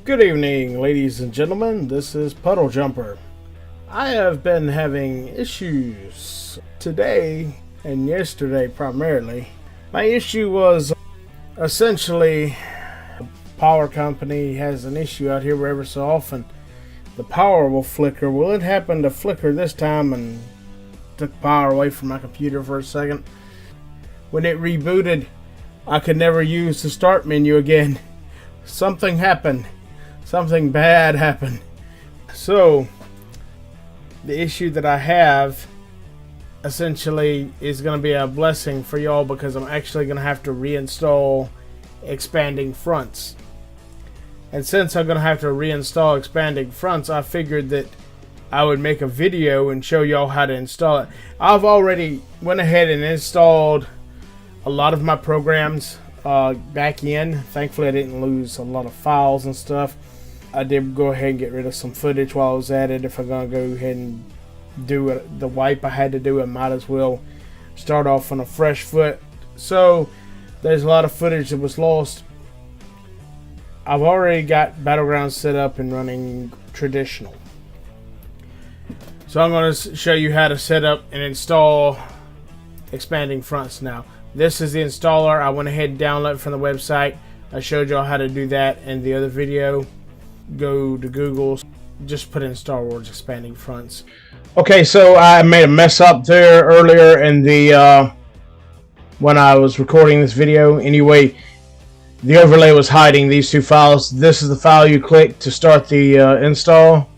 Good evening, ladies and gentlemen. This is PuddleJumper. I have been having issues today and yesterday primarily. My issue was essentially the power company has an issue out here where every so often the power will flicker. Well, it happened to flicker this time and took power away from my computer for a second. When it rebooted, I could never use the start menu again. Something happened. Something bad happened. So the issue that I have essentially is going to be a blessing for y'all, because I'm actually going to have to reinstall expanding fronts. And since I'm going to have to reinstall expanding fronts, I figured that I would make a video and show y'all how to install it. I've already went ahead and installed a lot of my programs back in. Thankfully I didn't lose a lot of files and stuff. I did go ahead and get rid of some footage while I was at it. If I'm going to go ahead and do the wipe I had to do, I might as well start off on a fresh foot. So there's a lot of footage that was lost. I've already got Battleground set up and running traditional. So I'm going to show you how to set up and install expanding fronts now. This is the installer. I went ahead and downloaded it from the website. I showed y'all how to do that in the other video. Go to Google, just put in Star Wars expanding fronts. Okay, so I made a mess up there earlier in the when I was recording this video. Anyway, the overlay was hiding these two files. This is the file you click to start the install,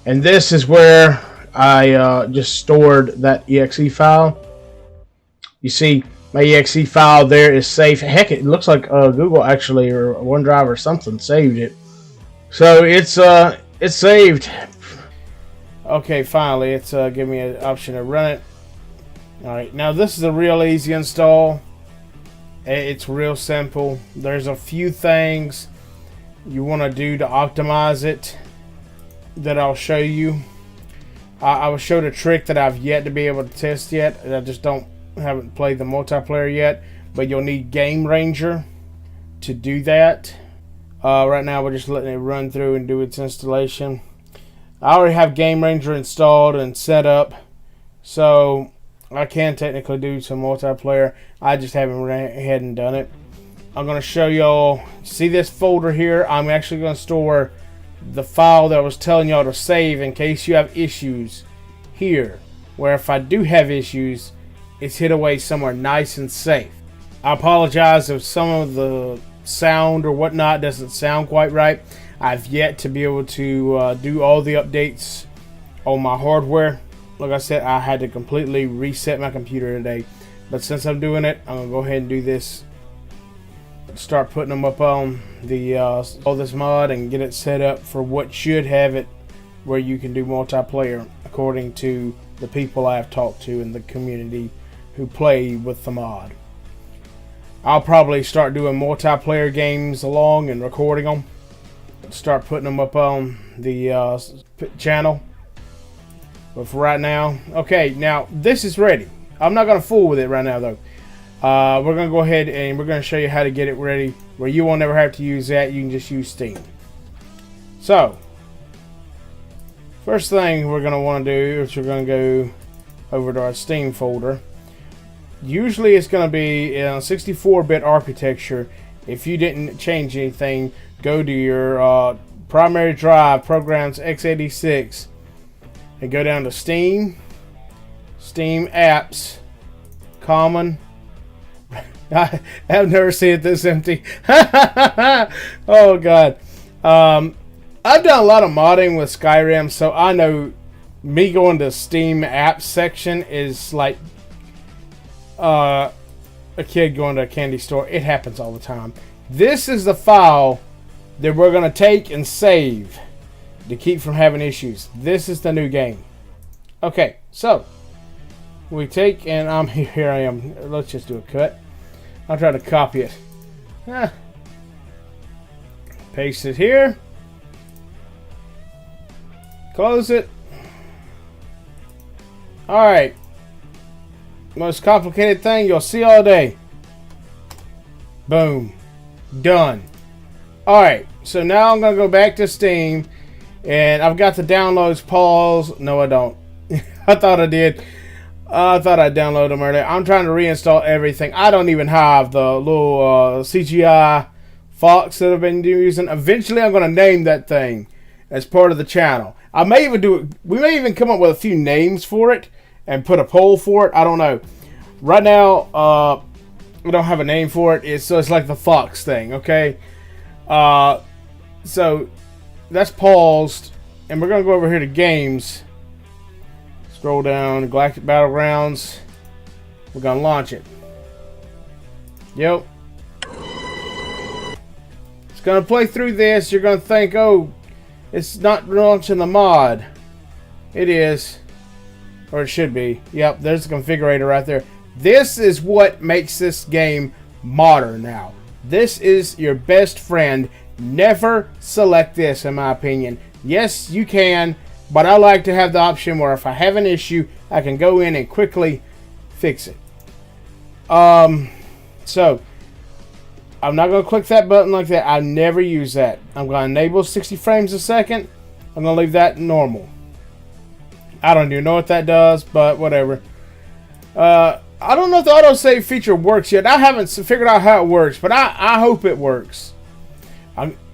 and this is where I just stored that exe file. You see, my exe file there is safe. Heck, it looks like Google actually, or OneDrive or something, saved it. So it's saved. Okay, finally it's giving me an option to run it. Alright, now this is a real easy install. It's real simple. There's a few things you want to do to optimize it that I'll show you. I will show the trick that I've yet to be able to test yet. I just haven't played the multiplayer yet, but you'll need Game Ranger to do that. Right now we're just letting it run through and do its installation. I already have Game Ranger installed and set up, so I can technically do some multiplayer. I just haven't ran ahead and done it. I'm going to show y'all, see this folder here? I'm actually going to store the file that I was telling y'all to save in case you have issues here, where if I do have issues, it's hid away somewhere nice and safe. I apologize if some of the sound or whatnot doesn't sound quite right. I've yet to be able to do all the updates on my hardware. Like I said, I had to completely reset my computer today, but since I'm doing it, I'm gonna go ahead and do this, start putting them up on the all this mod and get it set up for what should have it where you can do multiplayer according to the people I have talked to in the community who play with the mod. I'll probably start doing multiplayer games along and recording them. Start putting them up on the channel. But for right now, okay, now this is ready. I'm not going to fool with it right now though. We're going to go ahead and we're going to show you how to get it ready where you won't ever have to use that. You can just use Steam. So, first thing we're going to want to do is we're going to go over to our Steam folder. Usually it's going to be in 64-bit architecture. If you didn't change anything, go to your primary drive, programs x86, and go down to Steam, Steam apps, common. I've never seen it this empty. Oh God. I've done a lot of modding with Skyrim, so I know me going to Steam apps section is like a kid going to a candy store. It happens all the time. This is the file that we're going to take and save to keep from having issues. This is the new game. Okay, so we take, and here I am. Let's just do a cut. I'll try to copy it. Paste it here. Close it. Alright. Most complicated thing you'll see all day. Boom. Done. Alright. So now I'm going to go back to Steam. And I've got the downloads paused. No, I don't. I thought I did. I thought I downloaded them earlier. I'm trying to reinstall everything. I don't even have the little CGI Fox that I've been using. Eventually, I'm going to name that thing as part of the channel. I may even do it. We may even come up with a few names for it and put a poll for it. I don't know. Right now, we don't have a name for it. So it's like the Fox thing, okay? So that's paused, and we're gonna go over here to games. Scroll down, Galactic Battlegrounds. We're gonna launch it. Yep. It's gonna play through this. You're gonna think, oh, it's not launching the mod. It is. Or it should be. Yep, there's the configurator right there. This is what makes this game modern now. This is your best friend. Never select this, in my opinion. Yes, you can, but I like to have the option where if I have an issue, I can go in and quickly fix it. So, I'm not going to click that button like that. I never use that. I'm going to enable 60 frames a second. I'm going to leave that normal. I don't even know what that does, but whatever. I don't know if the autosave feature works yet. I haven't figured out how it works, but I hope it works.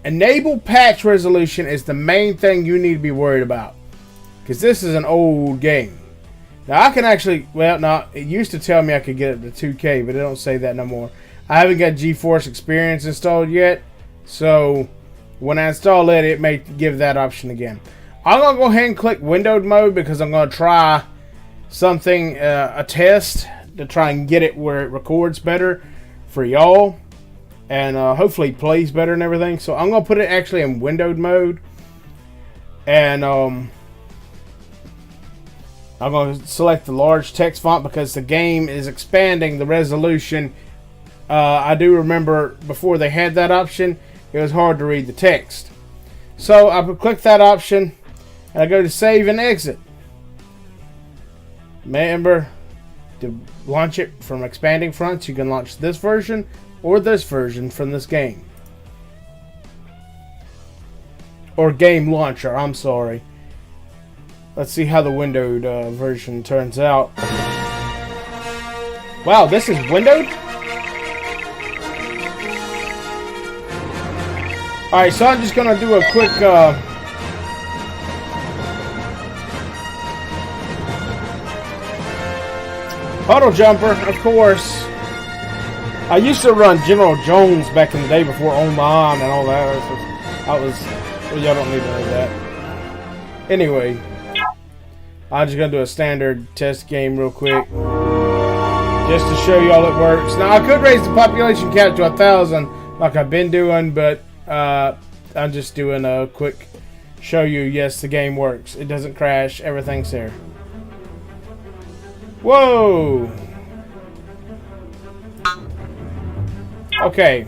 Enable patch resolution is the main thing you need to be worried about, because this is an old game. Now I can actually, well, no, it used to tell me I could get it to 2K, but it don't say that no more. I haven't got GeForce Experience installed yet, so when I install it, it may give that option again. I'm gonna go ahead and click windowed mode because I'm gonna try something, a test to try and get it where it records better for y'all. And hopefully plays better and everything. So I'm going to put it actually in windowed mode. And I'm going to select the large text font because the game is expanding the resolution. I do remember before they had that option, it was hard to read the text. So I click that option and I go to save and exit. Remember to launch it from expanding fronts. You can launch this version or this version from this game. Or game launcher, I'm sorry. Let's see how the windowed version turns out. Wow, this is windowed? Alright, so I'm just going to do a quick... PuddleJumper, of course. I used to run General Jones back in the day before online and all that. Well, y'all don't need to know that. Anyway, I'm just going to do a standard test game real quick. Just to show y'all it works. Now, I could raise the population cap to 1,000 like I've been doing, but I'm just doing a quick show you, yes, the game works. It doesn't crash. Everything's there. Whoa! Okay.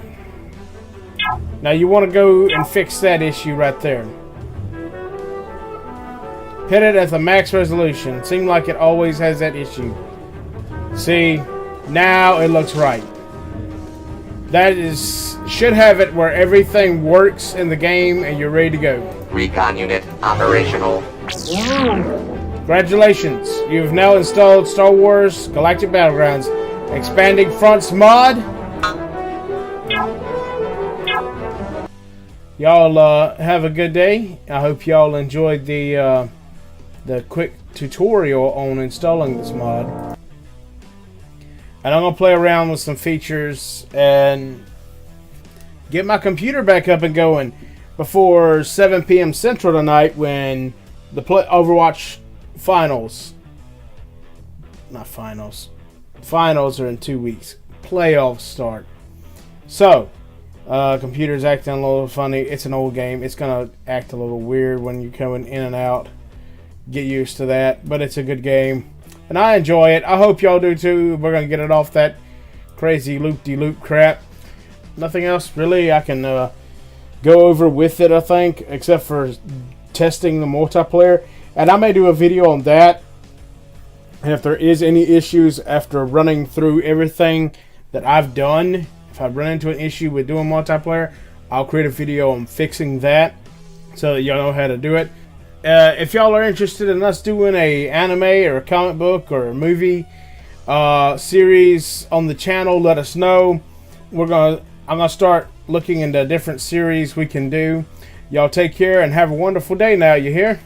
Now you want to go and fix that issue right there. Hit it at the max resolution. Seemed like it always has that issue. See? Now it looks right. That should have it where everything works in the game and you're ready to go. Recon unit operational. Congratulations. You've now installed Star Wars Galactic Battlegrounds Expanding Fronts mod. Y'all have a good day. I hope y'all enjoyed the quick tutorial on installing this mod. And I'm going to play around with some features and get my computer back up and going before 7 p.m. Central tonight when the Overwatch finals. Not finals. Finals are in 2 weeks. Playoffs start. So, computer's acting a little funny. It's an old game. It's going to act a little weird when you're coming in and out. Get used to that. But it's a good game. And I enjoy it. I hope y'all do too. We're going to get it off that crazy loop-de-loop crap. Nothing else really I can go over with it, I think. Except for testing the multiplayer. And I may do a video on that. And if there is any issues after running through everything that I've done, if I run into an issue with doing multiplayer, I'll create a video on fixing that so that y'all know how to do it. If y'all are interested in us doing a anime or a comic book or a movie series on the channel, let us know. I'm gonna start looking into different series we can do. Y'all take care and have a wonderful day now, you hear?